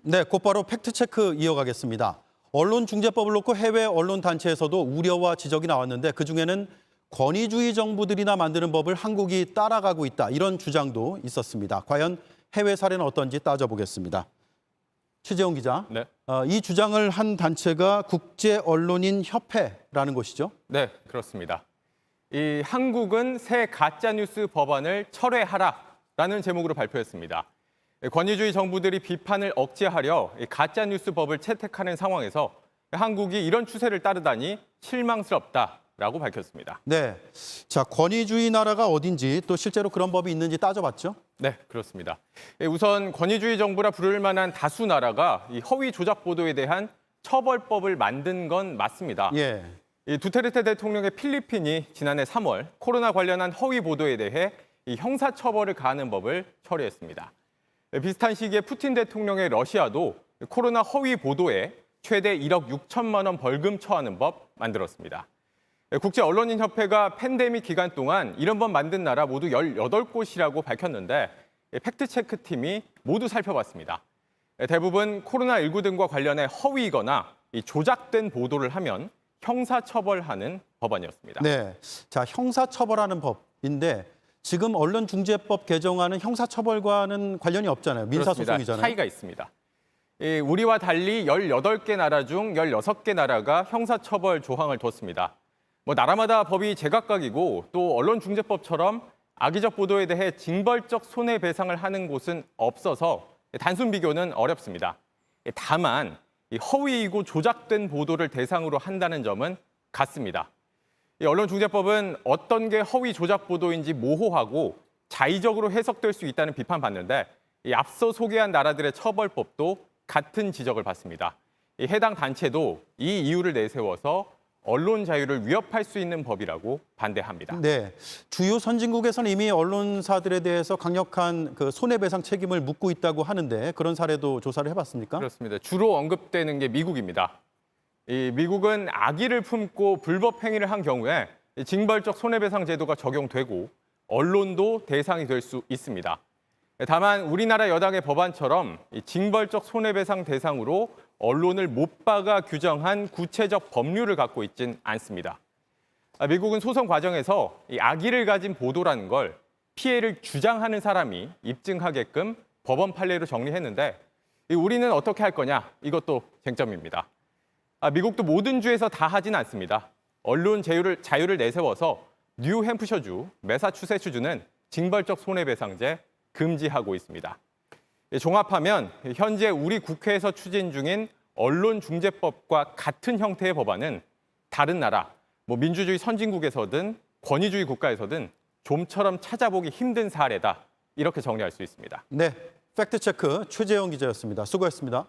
네, 곧바로 팩트체크 이어가겠습니다. 언론중재법을 놓고 해외 언론단체에서도 우려와 지적이 나왔는데 그중에는 권위주의 정부들이나 만드는 법을 한국이 따라가고 있다, 이런 주장도 있었습니다. 과연 해외 사례는 어떤지 따져보겠습니다. 최재형 기자, 네. 이 주장을 한 단체가 국제언론인협회라는 곳이죠? 네, 그렇습니다. 이 한국은 새 가짜뉴스 법안을 철회하라라는 제목으로 발표했습니다. 권위주의 정부들이 비판을 억제하려 이 가짜뉴스 법을 채택하는 상황에서 한국이 이런 추세를 따르다니 실망스럽다라고 밝혔습니다. 네, 자, 권위주의 나라가 어딘지 또 실제로 그런 법이 있는지 따져봤죠? 네, 그렇습니다. 우선 권위주의 정부라 부를 만한 다수 나라가 이 허위 조작 보도에 대한 처벌법을 만든 건 맞습니다. 예. 이 두테르테 대통령의 필리핀이 지난해 3월 코로나 관련한 허위 보도에 대해 이 형사처벌을 가하는 법을 처리했습니다. 비슷한 시기에 푸틴 대통령의 러시아도 코로나 허위 보도에 최대 1억 6천만 원 벌금 처하는 법 만들었습니다. 국제언론인협회가 팬데믹 기간 동안 이런 법 만든 나라 모두 18곳이라고 밝혔는데 팩트체크팀이 모두 살펴봤습니다. 대부분 코로나19 등과 관련해 허위이거나 조작된 보도를 하면 형사처벌하는 법안이었습니다. 네, 자, 형사처벌하는 법인데 지금 언론중재법 개정안은 형사처벌과는 관련이 없잖아요. 민사소송이잖아요. 차이가 있습니다. 우리와 달리 18개 나라 중 16개 나라가 형사처벌 조항을 뒀습니다. 나라마다 법이 제각각이고 또 언론중재법처럼 악의적 보도에 대해 징벌적 손해배상을 하는 곳은 없어서 단순 비교는 어렵습니다. 다만 허위이고 조작된 보도를 대상으로 한다는 점은 같습니다. 언론중재법은 어떤 게 허위 조작 보도인지 모호하고 자의적으로 해석될 수 있다는 비판받는데 앞서 소개한 나라들의 처벌법도 같은 지적을 받습니다. 해당 단체도 이 이유를 내세워서 언론 자유를 위협할 수 있는 법이라고 반대합니다. 네, 주요 선진국에서는 이미 언론사들에 대해서 강력한 손해배상 책임을 묻고 있다고 하는데 그런 사례도 조사를 해봤습니까? 그렇습니다. 주로 언급되는 게 미국입니다. 미국은 악의를 품고 불법 행위를 한 경우에 징벌적 손해배상 제도가 적용되고 언론도 대상이 될 수 있습니다. 다만 우리나라 여당의 법안처럼 징벌적 손해배상 대상으로 언론을 못 박아 규정한 구체적 법률을 갖고 있진 않습니다. 미국은 소송 과정에서 악의를 가진 보도라는 걸 피해를 주장하는 사람이 입증하게끔 법원 판례로 정리했는데 우리는 어떻게 할 거냐, 이것도 쟁점입니다. 미국도 모든 주에서 다 하진 않습니다. 언론 자유를 내세워서 뉴햄프셔주, 매사추세츠주는 징벌적 손해배상제 금지하고 있습니다. 종합하면 현재 우리 국회에서 추진 중인 언론중재법과 같은 형태의 법안은 다른 나라, 민주주의 선진국에서든 권위주의 국가에서든 좀처럼 찾아보기 힘든 사례다, 이렇게 정리할 수 있습니다. 네, 팩트체크 최재형 기자였습니다. 수고했습니다.